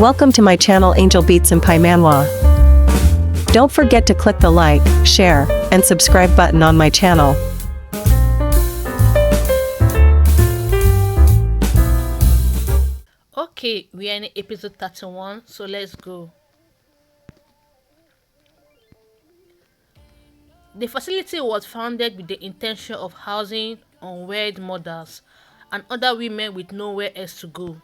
Welcome to my channel Angel Beats and Pai Manwa. Don't forget to click the like, share, and subscribe button on my channel. Okay, we are in episode 31, so let's go. The facility was founded with the intention of housing unwed mothers and other women with nowhere else to go.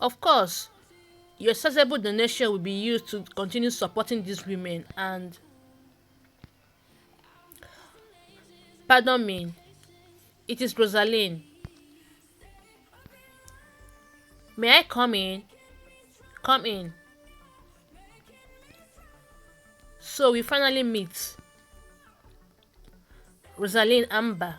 Of course, your sizable donation will be used to continue supporting these women and... Pardon me, it is Rosalind. May I come in? Come in. So we finally meet. Rosalind Amber.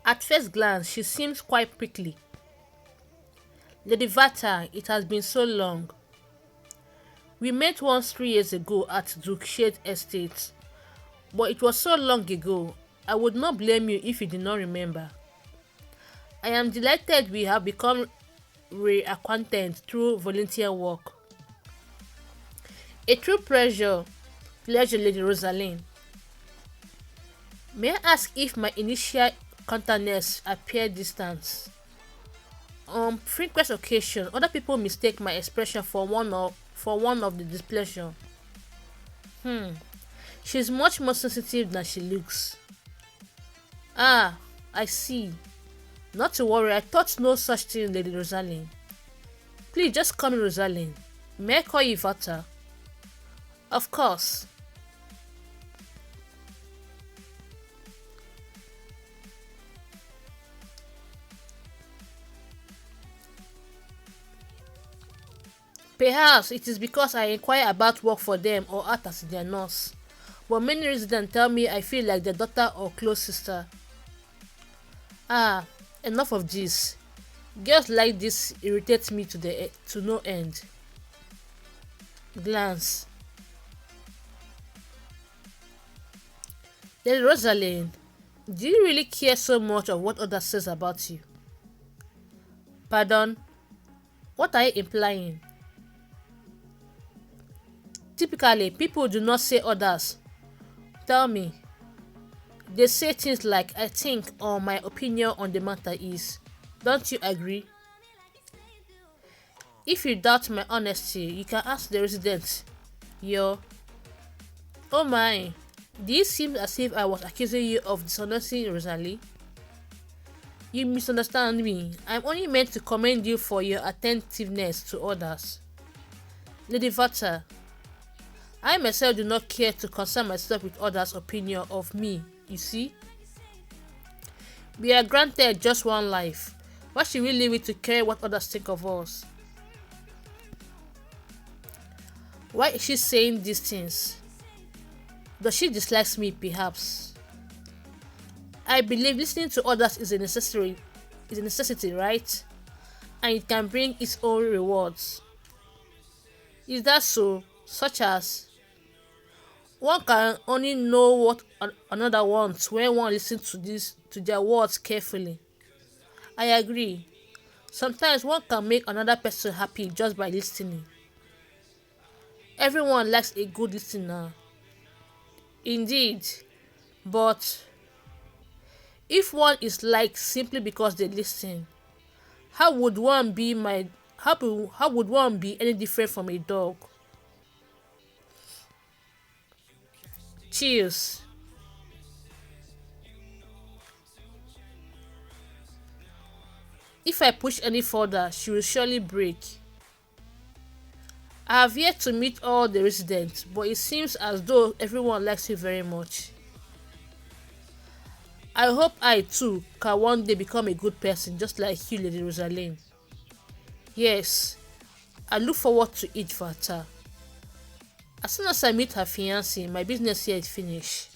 At first glance, she seems quite prickly. Lady Vata, it has been so long. We met once 3 years ago at Ricochet Estate, but it was so long ago, I would not blame you if you did not remember. I am delighted we have become reacquainted through volunteer work. A true pleasure, Lady Rosalind. May I ask if my initial countenance appeared distant? On frequent occasions, other people mistake my expression for one of the displeasure. She's much more sensitive than she looks. Ah, I see. Not to worry, I thought no such thing, Lady Rosalind. Please just call me Rosalind. May I call you Vata? Of course. Perhaps it is because I inquire about work for them or act as their nurse. But many residents tell me I feel like their daughter or close sister. Ah, enough of this. Girls like this irritate me to no end. Glance. Then Rosalind, do you really care so much of what others says about you? Pardon? What are you implying? Typically, people do not say others. Tell me. They say things like I think or my opinion on the matter is. Don't you agree? If you doubt my honesty, you can ask the residents. Oh my, do it seem as if I was accusing you of dishonesty, Rosalie? You misunderstand me. I'm only meant to commend you for your attentiveness to others. Lady Vata, I myself do not care to concern myself with others' opinion of me, you see? We are granted just one life. Why should we leave it to care what others think of us? Why is she saying these things? Does she dislike me, perhaps? I believe listening to others is a necessity, right? And it can bring its own rewards. Is that so? Such as one can only know what another wants when one listens to their words carefully. I agree. Sometimes one can make another person happy just by listening. Everyone likes a good listener. Indeed, but if one is liked simply because they listen, how would one be any different from a dog? Cheers. If I push any further, she will surely break. I have yet to meet all the residents, but it seems as though everyone likes you very much. I hope I too can one day become a good person just like you, Lady Rosalind. Yes, I look forward to it, Vata. As soon as I meet her fiancé, my business here is finished.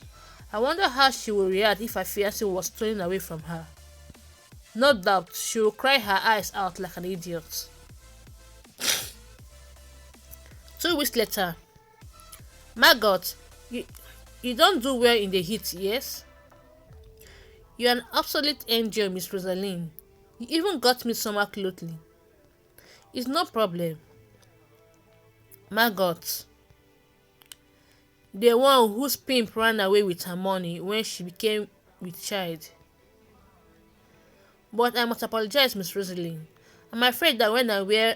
I wonder how she will react if her fiancé was stolen away from her. No doubt she will cry her eyes out like an idiot. 2 weeks later. Margot, You don't do well in the heat, yes? You're an absolute angel, Miss Rosaline. You even got me summer clothing. It's no problem. Margot, the one whose pimp ran away with her money when she became with child. But I must apologize, Miss Rosaline. I'm afraid that when I wear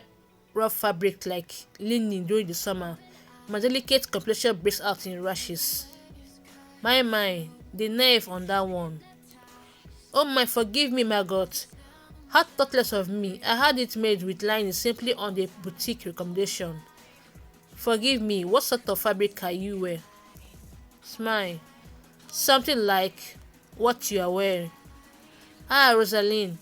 rough fabric like linen during the summer, my delicate complexion breaks out in rashes. My, the nerve on that one. Oh my, forgive me, Margot. How thoughtless of me. I had it made with lining simply on the boutique recommendation. Forgive me, what sort of fabric can you wear? Smile. Something like what you are wearing. Ah, Rosaline.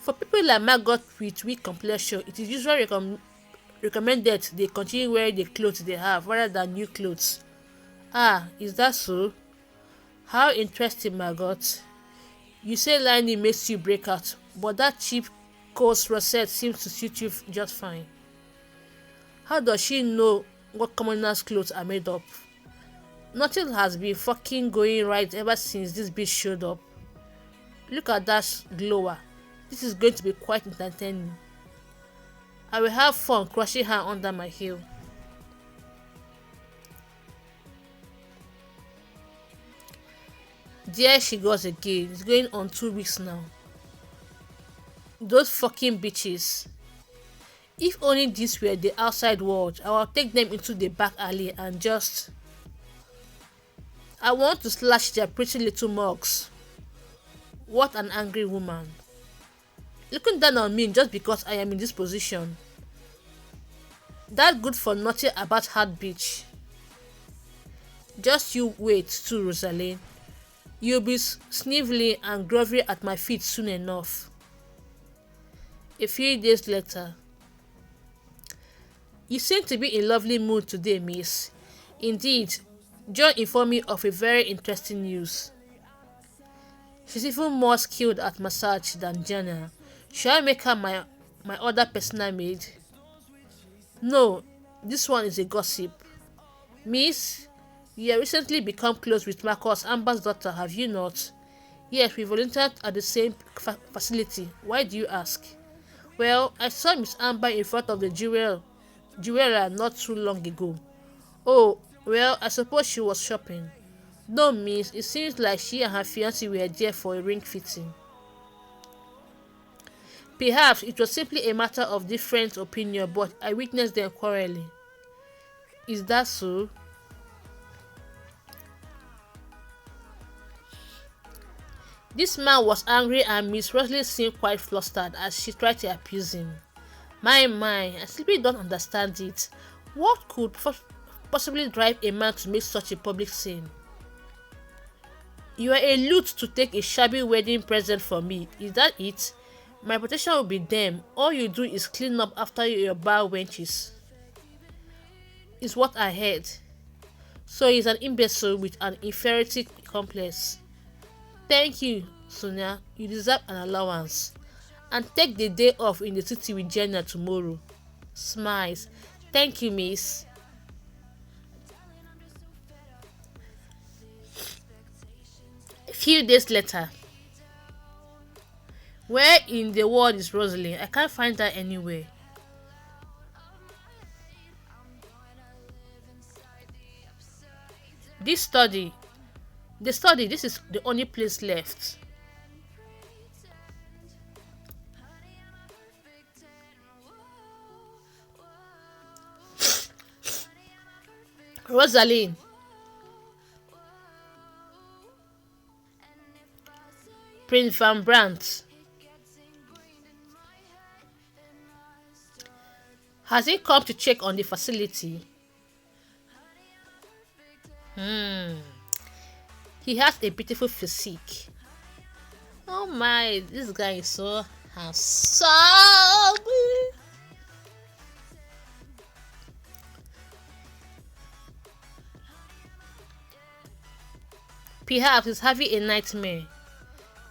For people like Margot with weak complexion, it is usually recommended they continue wearing the clothes they have rather than new clothes. Ah, is that so? How interesting, Margot. You say lining makes you break out, but that cheap coarse rosette seems to suit you just fine. How does she know what commoners' clothes are made of? Nothing has been fucking going right ever since this bitch showed up. Look at that glower. This is going to be quite entertaining. I will have fun crushing her under my heel. There she goes again. It's going on 2 weeks now. Those fucking bitches. If only this were the outside world, I will take them into the back alley and just... I want to slash their pretty little mugs. What an angry woman. Looking down on me just because I am in this position. That good for nothing about hard bitch. Just you wait too, Rosaline. You'll be sniveling and groveling at my feet soon enough. A few days later. You seem to be in lovely mood today, miss. Indeed, John informed me of a very interesting news. She's even more skilled at massage than Jenna. Shall I make her my other personal maid? No, this one is a gossip. Miss, you have recently become close with Marcus Amber's daughter, have you not? Yes, we volunteered at the same facility. Why do you ask? Well, I saw Miss Amber in front of the jeweler not too long ago. Oh, well, I suppose she was shopping. No, miss, it seems like she and her fiancé were there for a ring fitting. Perhaps it was simply a matter of different opinion, but I witnessed them quarreling. Is that so? This man was angry and Miss Rosalie seemed quite flustered as she tried to appease him. My, I simply don't understand it. What could possibly drive a man to make such a public scene? You are a loot to take a shabby wedding present from me, is that it? My protection will be them. All you do is clean up after your bar wenches. Is what I heard. So he's an imbecile with an inferiority complex. Thank you, Sonia. You deserve an allowance. And take the day off in the city with Jenna tomorrow. Smiles. Thank you, miss. A few days later. Where in the world is Rosalind? I can't find her anywhere. This is the only place left. Rosalind. Prince Van Brandt. Has he come to check on the facility? He has a beautiful physique. Oh my, this guy is so handsome. Perhaps he's having a nightmare.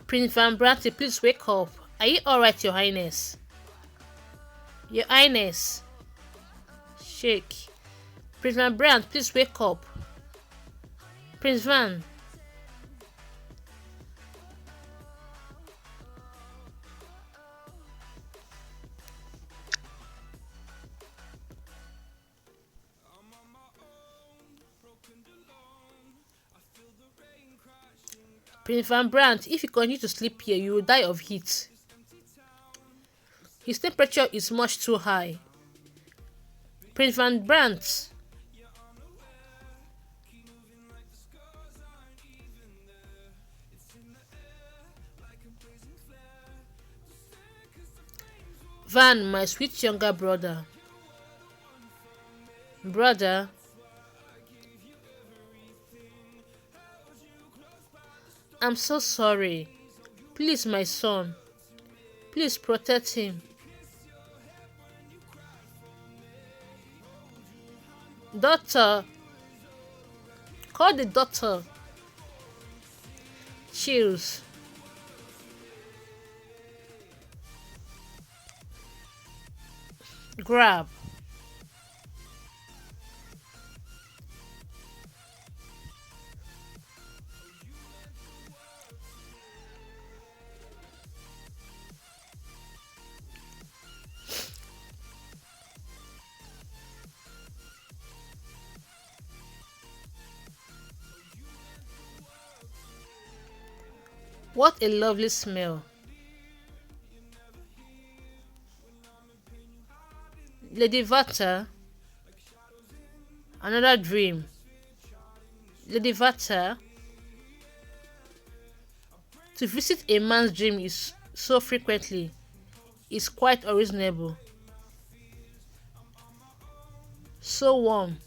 Prince Van Brandt, please wake up. Are you alright, Your Highness? Your Highness. Shake. Prince Van Brandt, please wake up. Prince Van. Prince Van Brandt, if you continue to sleep here, you will die of heat. His temperature is much too high. Prince Van Brandt. Van, my sweet younger brother. Brother. I'm so sorry. Please, my son. Please protect him. Doctor. Call the doctor. Chills. Grab. What a lovely smell. Lady Vata. Another dream. Lady Vata. To visit a man's dream is so frequently is quite unreasonable. So warm.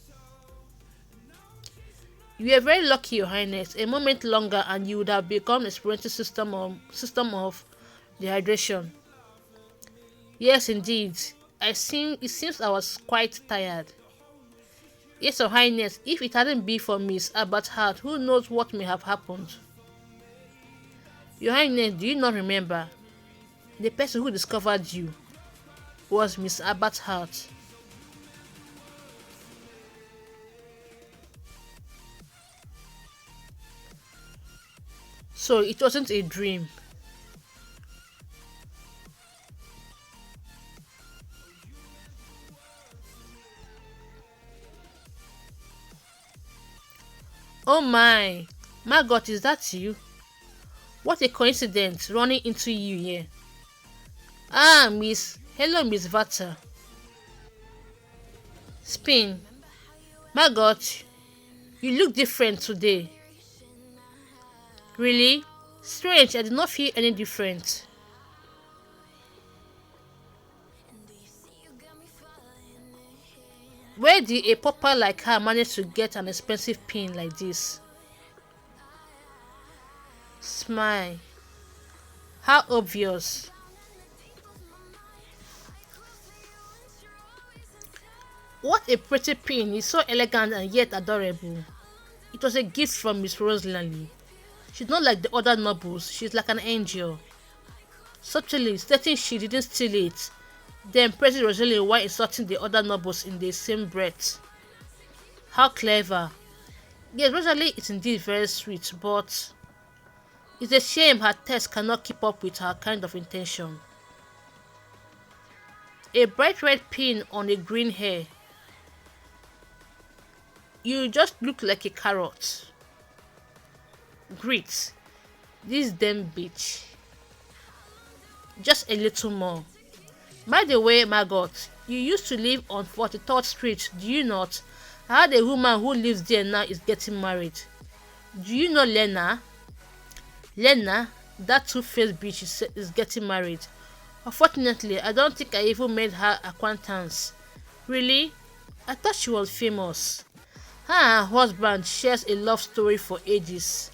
You are very lucky, Your Highness. A moment longer and you would have become experiencing system of dehydration. Yes, indeed. It seems I was quite tired. Yes, Your Highness, if it hadn't been for Miss Abbott's heart, who knows what may have happened? Your Highness, do you not remember? The person who discovered you was Miss Abbott's heart. So it wasn't a dream. Oh my God, is that you? What a coincidence running into you here. Ah, hello, Miss Vata. Spin. My God, you look different today. Really? Strange, I did not feel any different. Where did a pauper like her manage to get an expensive pin like this? Smile. How obvious. What a pretty pin. It's so elegant and yet adorable. It was a gift from Miss Rosalie. She's not like the other nobles. She's like an angel. Subtly stating she didn't steal it, then praising Rosalie while insulting the other nobles in the same breath. How clever. Yes, Rosalie is indeed very sweet, but it's a shame her test cannot keep up with her kind of intention. A bright red pin on a green hair. You just look like a carrot. Great. This damn bitch. Just a little more. By the way, Margot, you used to live on 43rd Street, do you not? I heard a woman who lives there now is getting married. Do you know Lena? Lena, that two-faced bitch, is getting married. Unfortunately, I don't think I even made her acquaintance. Really? I thought she was famous. Her and her husband shares a love story for ages.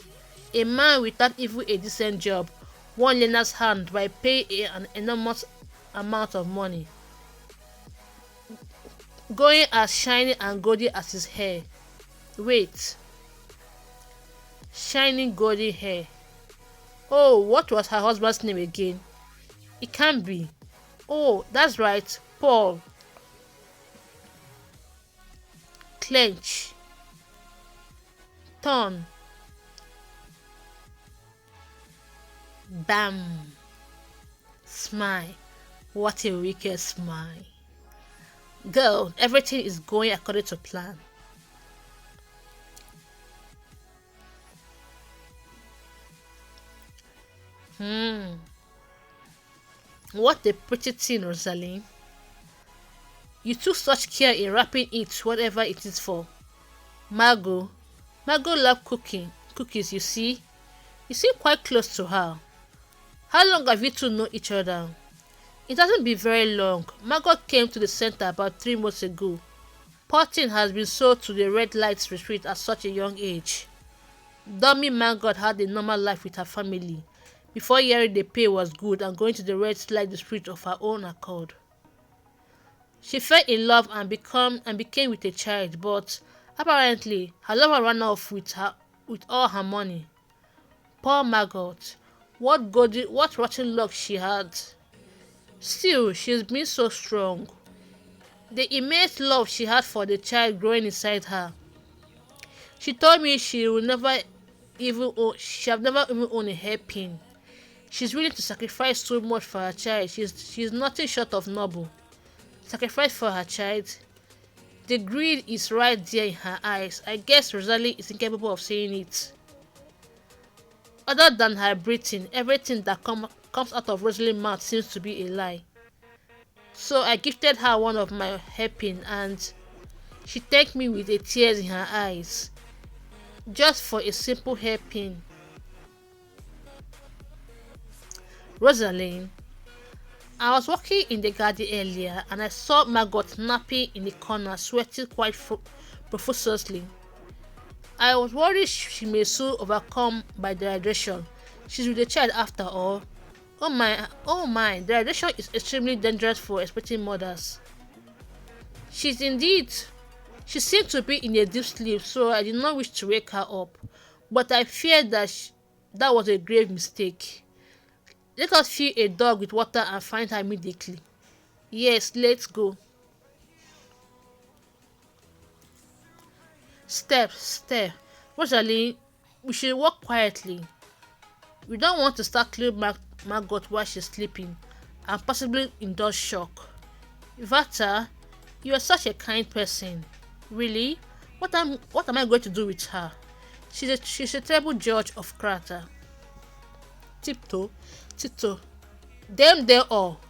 A man without even a decent job won Lena's hand by paying an enormous amount of money, going as shiny and goldy as his hair. Wait. Shiny goldy hair. Oh, what was her husband's name again? It can't be. Oh, that's right, Paul. Clench. Turn. Bam. Smile. What a wicked smile. Girl, everything is going according to plan. What a pretty thing, Rosaline. You took such care in wrapping it, whatever it is for. Margot. Margot loved cookies, you see. You seem quite close to her. How long have you two known each other? It hasn't been very long. Margot came to the center about 3 months ago. Poor thing has been sold to the red light retreat at such a young age. Dummy Margot had a normal life with her family before hearing the pay was good and going to the red light retreat of her own accord. She fell in love and became with a child, but apparently her lover ran off with all her money. Poor Margot. What rotten luck she had. Still, she's been so strong. The immense love she had for the child growing inside her. She told me she have never even owned a hairpin. She's willing to sacrifice so much for her child. She's nothing short of noble. Sacrifice for her child. The greed is right there in her eyes. I guess Rosalie is incapable of saying it. Other than her breathing, everything that comes out of Rosalie's mouth seems to be a lie. So I gifted her one of my hairpin and she thanked me with the tears in her eyes. Just for a simple hairpin. Rosaline. I was walking in the garden earlier and I saw Margot napping in the corner, sweating quite profusely. I was worried she may soon overcome by dehydration. She's with the child after all. Oh my, dehydration is extremely dangerous for expecting mothers. She seemed to be in a deep sleep, so I did not wish to wake her up. But I feared that was a grave mistake. Let us fill a dog with water and find her immediately. Yes, let's go. Step. Rosalie, we should walk quietly. We don't want to start killing Margot while she's sleeping and possibly indulge shock. Vata, you are such a kind person. Really? What am I going to do with her? She's a terrible judge of character. Tiptoe. Them they all.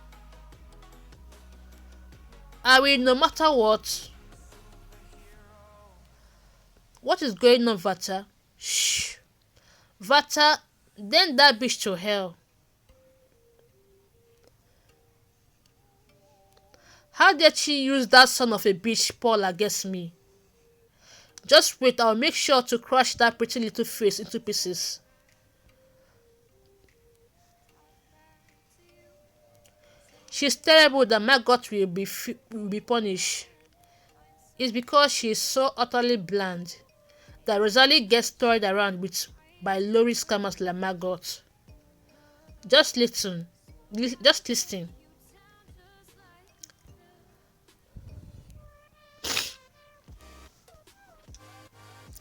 I will no matter what. What is going on, Vata? Shh. Vata, then that bitch to hell. How did she use that son of a bitch Paul against me? Just wait, I'll make sure to crush that pretty little face into pieces. She's terrible that Margot will be punished. It's because she is so utterly bland that Rosalie gets toyed around with by lowly scammers like Margot. Just listen.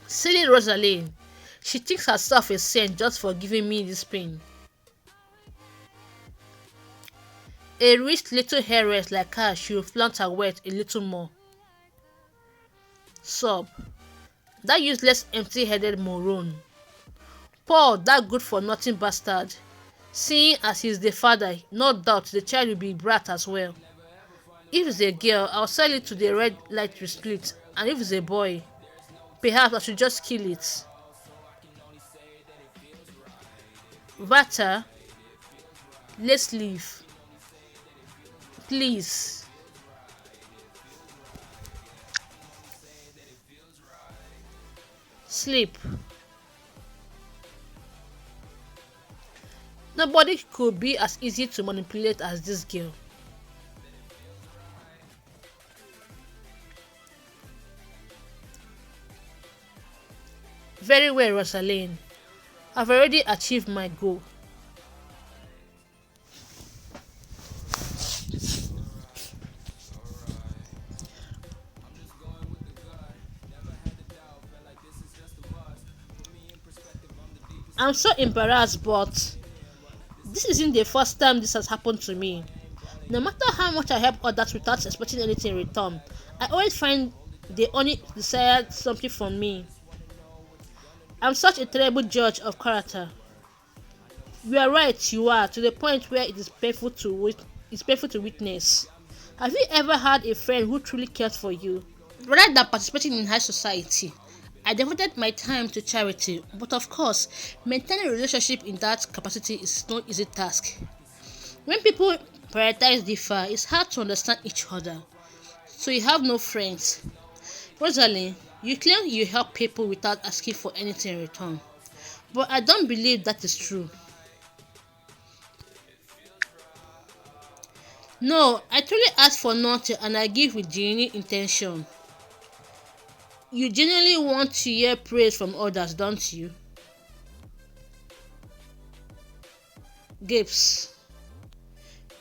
Silly Rosalie. She thinks herself a saint just for giving me this pain. A rich little heiress like her should flaunt her wealth a little more. Sob. That useless empty-headed moron. Paul, that good-for-nothing bastard. Seeing as he's the father, no doubt the child will be brat as well. If it's a girl, I'll sell it to the red light retreat, and if it's a boy, perhaps I should just kill it. Vata, let's leave. Please. Sleep. Nobody could be as easy to manipulate as this girl. Very well, Rosaline. I've already achieved my goal. I'm so embarrassed, but this isn't the first time this has happened to me. No matter how much I help others without expecting anything in return, I always find they only desire something from me. I'm such a terrible judge of character. You are right, you are, to the point where it is painful to witness. Have you ever had a friend who truly cared for you? Rather than participating in high society, I devoted my time to charity, but of course, maintaining a relationship in that capacity is no easy task. When people prioritize differ, it's hard to understand each other. So you have no friends. Rosalind, you claim you help people without asking for anything in return. But I don't believe that is true. No, I truly ask for nothing and I give with genuine intention. You genuinely want to hear praise from others, don't you? Gifts.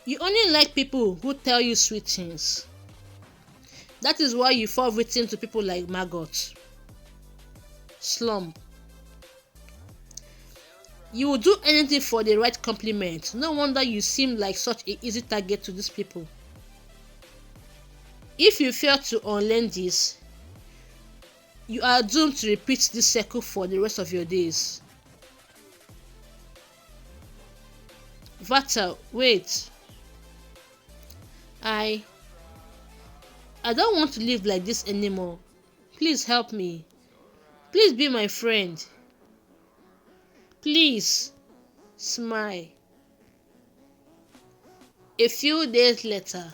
You only like people who tell you sweet things. That is why you fall victim to people like maggots. Slump. You will do anything for the right compliment. No wonder you seem like such an easy target to these people. If you fail to unlearn this, you are doomed to repeat this cycle for the rest of your days. Vata, wait. I don't want to live like this anymore. Please help me. Please be my friend. Please. Smile. A few days later.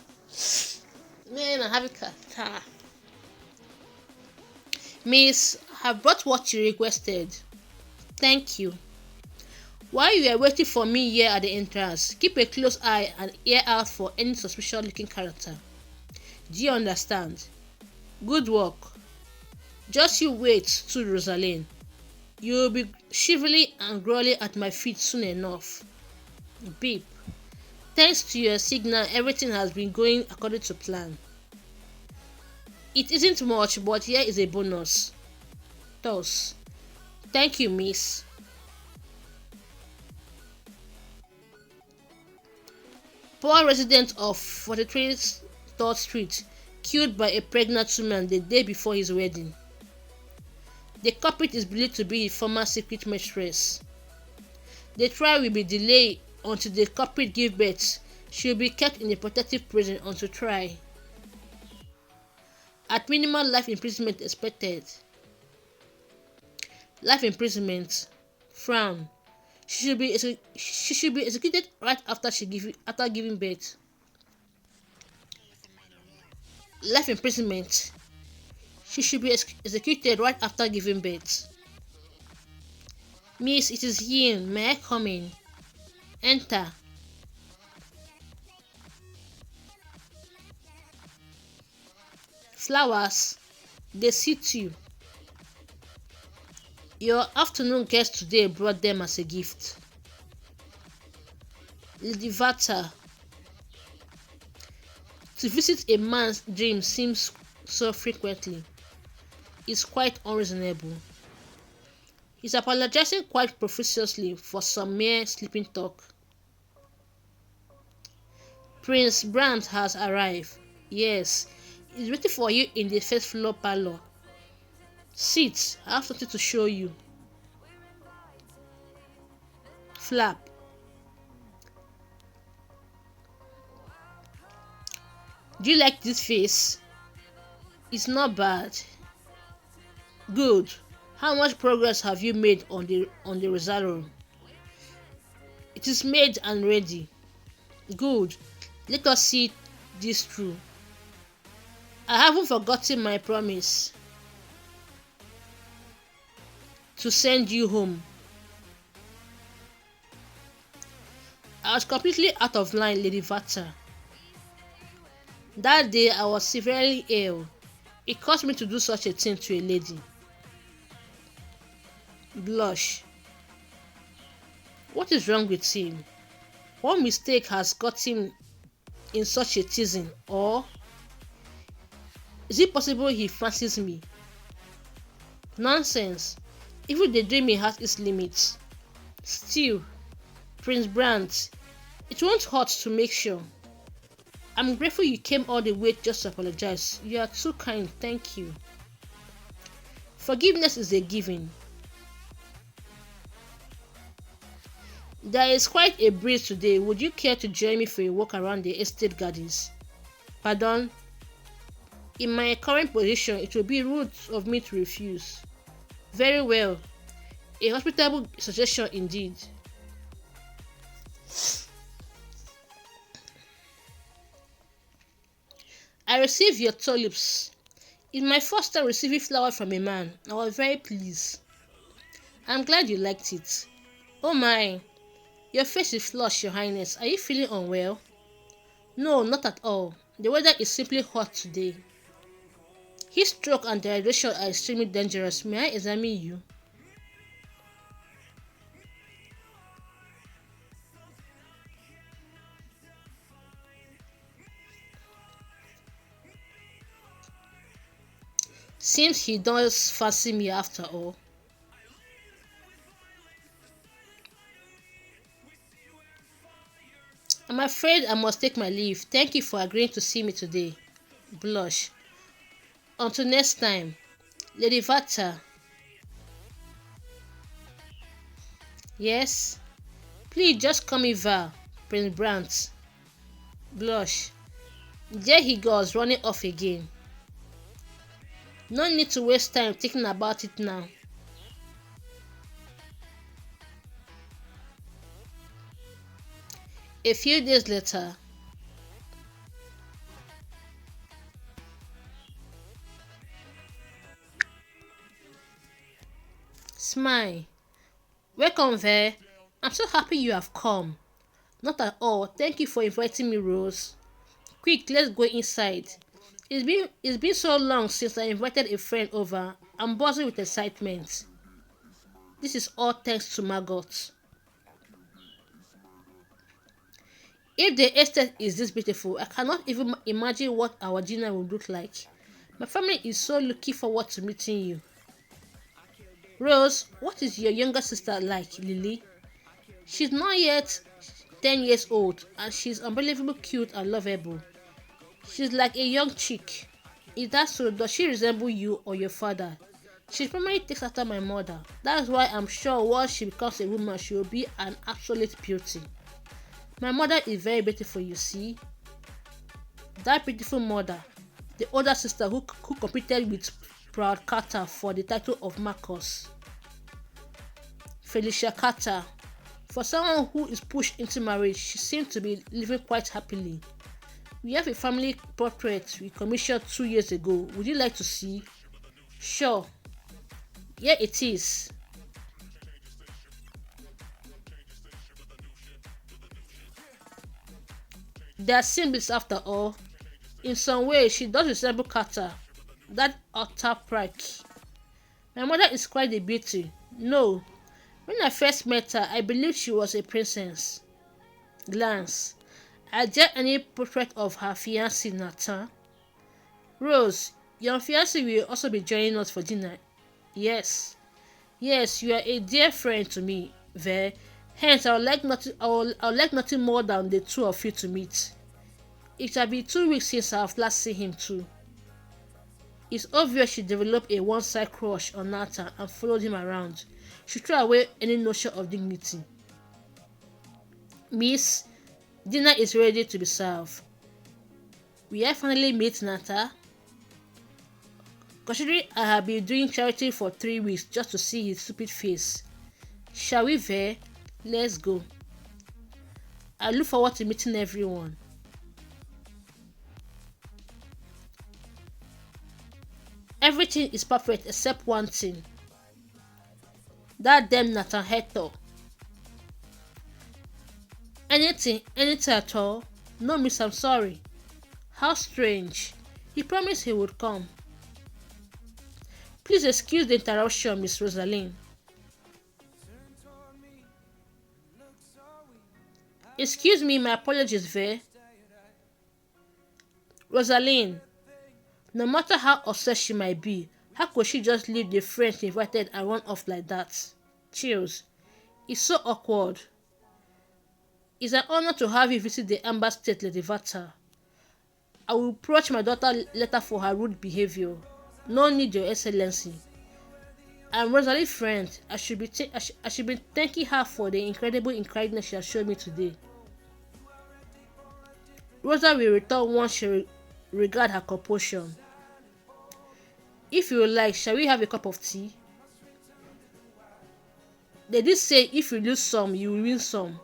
Man, I have a cat. Miss, I have brought what you requested. Thank you. While you are waiting for me here at the entrance, keep a close eye and ear out for any suspicious looking character. Do you understand? Good work. Just you wait, too, Rosalind. You will be shivering and growling at my feet soon enough. Beep. Thanks to your signal, everything has been going according to plan. It isn't much, but here is a bonus. Thus, thank you, miss. Poor resident of 43 3rd Street killed by a pregnant woman the day before his wedding. The culprit is believed to be his former secret mistress. The trial will be delayed until the culprit gives birth. She will be kept in a protective prison until trial. At minimum life imprisonment expected. Life imprisonment. Frown. She should be executed right after giving birth. Life imprisonment. She should be executed right after giving birth. Miss, it is Yin. May I come in? Enter. Flowers. They suit you. Your afternoon guest today brought them as a gift. Lady Vata. To visit a man's dream seems so frequently. It's quite unreasonable. He's apologizing quite profusely for some mere sleeping talk. Prince Brand has arrived. Yes, he's waiting for you in the first floor parlor. Sit, I have something to show you. Flap. Do you like this face? It's not bad. Good. How much progress have you made on the Rosarium? It is made and ready. Good. Let us see this through. I haven't forgotten my promise to send you home. I was completely out of line, Lady Vata. That day I was severely ill. It caused me to do such a thing to a lady. Blush. What is wrong with him? What mistake has got him in such a teasing? Or is it possible he fancies me? Nonsense. Even the dreaming has its limits. Still, Prince Brandt, it won't hurt to make sure. I'm grateful you came all the way just to apologize. You are too kind, thank you. Forgiveness is a given. There is quite a breeze today. Would you care to join me for a walk around the estate gardens? Pardon? In my current position, it would be rude of me to refuse. Very well. A hospitable suggestion indeed. I received your tulips. It's my first time receiving flowers from a man. I was very pleased. I'm glad you liked it. Oh my, your face is flushed, Your Highness. Are you feeling unwell? No, not at all. The weather is simply hot today. Heat stroke and dehydration are extremely dangerous. May I examine you? Seems he does fancy me after all. I'm afraid I must take my leave. Thank you for agreeing to see me today. Blush. Until next time. Lady Vata. Yes? Please just call me Val. Prince Brandt. Blush. There he goes, running off again. No need to waste time thinking about it now. A few days later. Smile. Welcome there. I'm so happy you have come. Not at all. Thank you for inviting me, Rose. Quick, let's go inside. It's been so long since I invited a friend over. I'm buzzing with excitement. This is all thanks to Margot. If the estate is this beautiful, I cannot even imagine what our dinner will look like. My family is so looking forward to meeting you. Rose, what is your younger sister like, Lily? She's not yet 10 years old and she's unbelievably cute and lovable. She's like a young chick. Is that so? Does she resemble you or your father? She primarily takes after my mother. That's why I'm sure once she becomes a woman, she will be an absolute beauty. My mother is very beautiful, you see. That beautiful mother, the older sister who competed with Proud Carter for the title of Marcus. Felicia Carter. For someone who is pushed into marriage, she seems to be living quite happily. We have a family portrait we commissioned 2 years ago. Would you like to see? Sure. Here it is. They are siblings after all. In some way, she does resemble Carter, that utter prank. My mother is quite a beauty. No, when I first met her, I believed she was a princess. Glance. Are there any portrait of her fiancé, Nathan? Rose, your fiancé will also be joining us for dinner. Yes. Yes, you are a dear friend to me, Ver. Hence, I would like nothing more than the two of you to meet. It shall be 2 weeks since I have last seen him too. It's obvious she developed a one-side crush on Nathan and followed him around. She threw away any notion of dignity. Miss, dinner is ready to be served. Will I finally meet Nathan? Considering I have been doing charity for 3 weeks just to see his stupid face. Shall we, Ver? Let's go. I look forward to meeting everyone. Everything is perfect except one thing. That damn Nathan Hector. Anything at all? No, miss, I'm sorry. How strange. He promised he would come. Please excuse the interruption, Miss Rosalind. Excuse me, my apologies, Ver. Rosalind, no matter how obsessed she might be, how could she just leave the friends she invited and run off like that? Chills. It's so awkward. It's an honor to have you visit the Amber State Ledivata. I will approach my daughter later for her rude behavior. No need, Your Excellency. I'm Rosalie's friend. I should be thanking her for the incredible kindness she has shown me today. Rosa will return once she regard her compulsion. If you like, shall we have a cup of tea? They did say if you lose some, you will win some.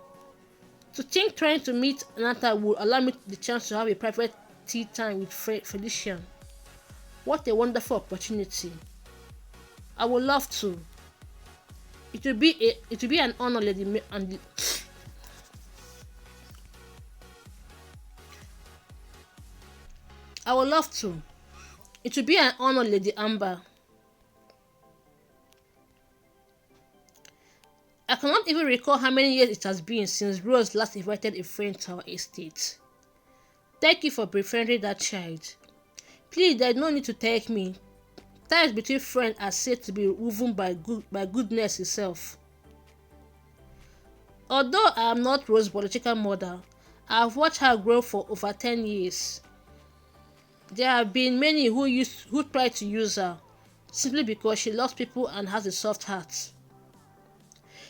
To think trying to meet Anata would allow me the chance to have a private tea time with Felician. What a wonderful opportunity. I would love to. It will be an honor, Lady and I would love to. It will be an honor, Lady Amber. I cannot even recall how many years it has been since Rose last invited a friend to our estate. Thank you for befriending that child. Please, there is no need to thank me. Ties between friends are said to be woven by goodness itself. Although I am not Rose's biological mother, I have watched her grow for over 10 years. There have been many who tried to use her, simply because she loves people and has a soft heart.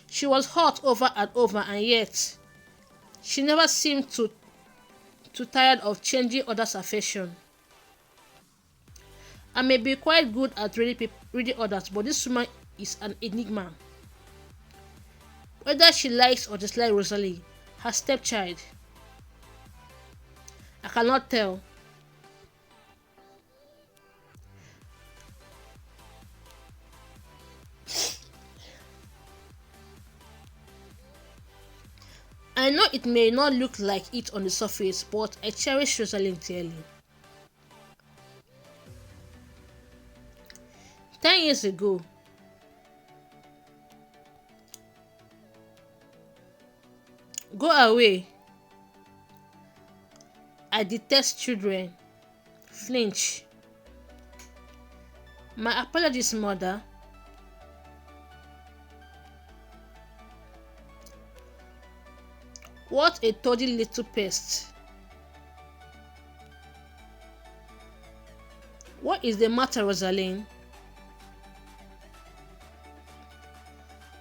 She was hurt over and over, and yet she never seemed too tired of changing others' affection. I may be quite good at reading others, but this woman is an enigma. Whether she likes or dislikes Rosalie, her stepchild, I cannot tell. I know it may not look like it on the surface, but I cherish Rosalie dearly. 10 years ago, go away. I detest children. Flinch. My apologies, mother. What a toddy little pest. What is the matter, Rosaline?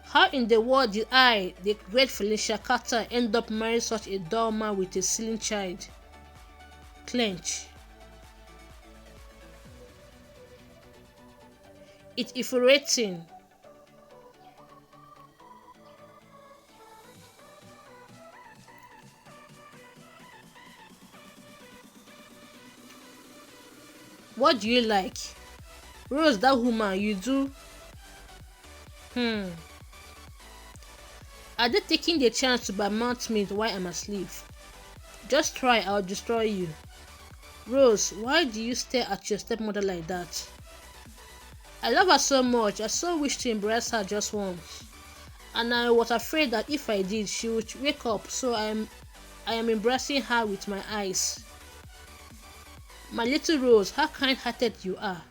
How in the world did I, the great Felicia Carter, end up marrying such a dull man with a silly child? Clench. It's infuriating. What do you like? Rose, that woman, you do? Are they taking the chance to mount me while I'm asleep? Just try, I'll destroy you. Rose, why do you stare at your stepmother like that? I love her so much, I so wish to embrace her just once. And I was afraid that if I did, she would wake up, so I am embracing her with my eyes. My little Rose, how kind-hearted you are.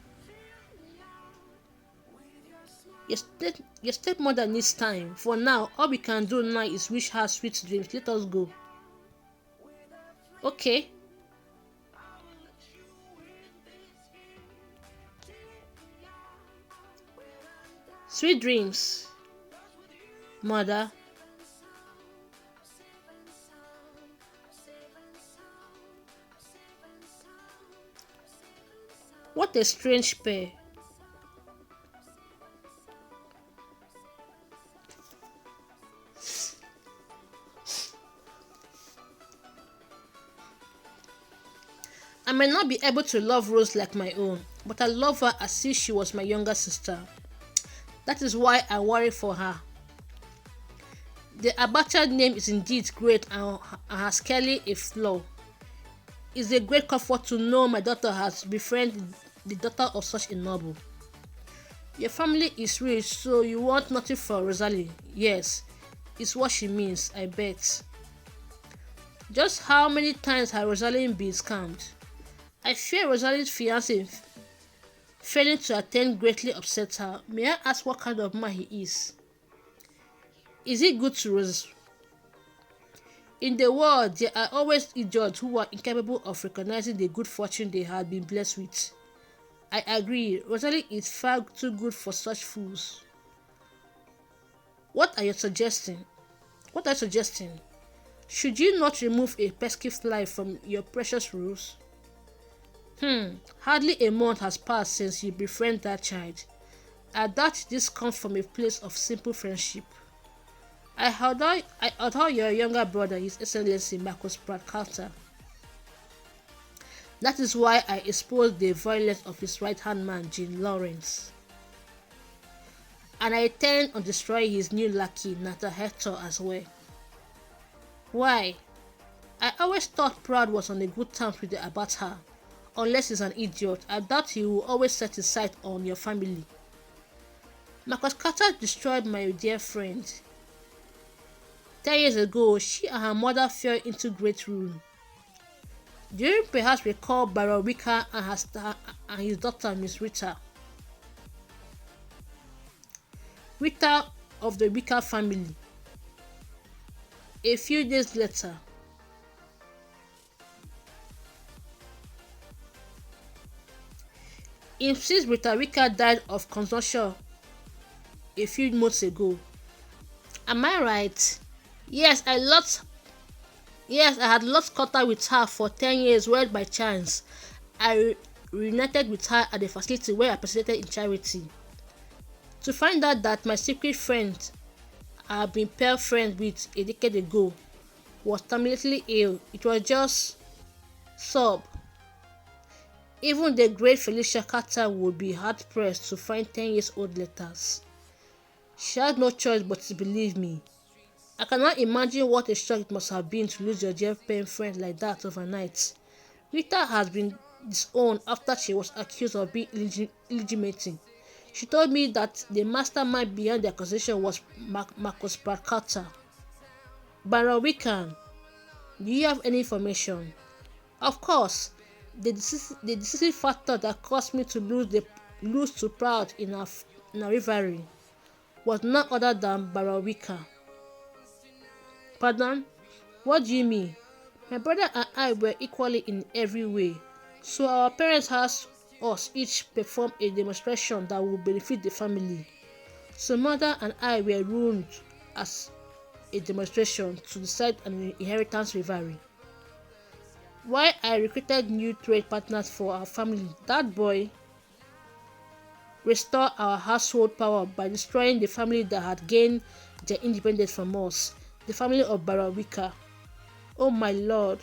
Your stepmother needs time. For now, all we can do now is wish her sweet dreams. Let us go. Okay. Sweet dreams, mother. What a strange pair. I may not be able to love Rose like my own, but I love her as if she was my younger sister. That is why I worry for her. The Abacha name is indeed great and has clearly a flaw. It's a great comfort to know my daughter has befriended the daughter of such a noble. Your family is rich, so you want nothing for Rosalie. Yes, it's what she means, I bet. Just how many times has Rosalie been scammed? I fear Rosalie's fiancé failing to attend greatly upsets her. May I ask what kind of man he is? Is it good to Rose? In the world, there are always idiots who are incapable of recognizing the good fortune they had been blessed with. I agree, Rosalie is far too good for such fools. What are you suggesting? What are you suggesting? Should you not remove a pesky fly from your precious rose? Hardly a month has passed since you befriended that child. I doubt this comes from a place of simple friendship. I adore your younger brother, His Excellency Marcus Pratt Carter. That is why I exposed the violence of his right-hand man, Jean Lawrence. And I intend on destroying his new lackey, Nathan Hector, as well. Why? I always thought Proud was on a good terms with the Abattoir. Unless he's an idiot, I doubt he will always set his sight on your family. Marcus Carter destroyed my dear friend. 10 years ago, she and her mother fell into great ruin. Do you perhaps recall Baron Micah and his daughter Miss Rita? Rita of the Micah family. A few days later, since Rita Rika died of consumption a few months ago. Am I right? Yes, I had lost contact with her for 10 years when by chance I reunited with her at the facility where I participated in charity. To find out that my secret friend I had been pale friends with a decade ago was terminally ill, it was just sob. Even the great Felicia Carter would be hard-pressed to find 10-year-old letters. She had no choice but to believe me. I cannot imagine what a shock it must have been to lose your dear pen friend like that overnight. Rita has been disowned after she was accused of being illegitimate. She told me that the mastermind behind the accusation was Marcus Pratt Carter. Baron Wiccan, do you have any information? Of course, the decisive factor that caused me to lose to Proud in our rivalry was none other than Baron Wiccan. Pardon? What do you mean? My brother and I were equally in every way, so our parents asked us each perform a demonstration that would benefit the family. So mother and I were ruled as a demonstration to decide an inheritance rivalry. While I recruited new trade partners for our family, that boy restored our household power by destroying the family that had gained their independence from us, the family of Baron Wicca. Oh my lord,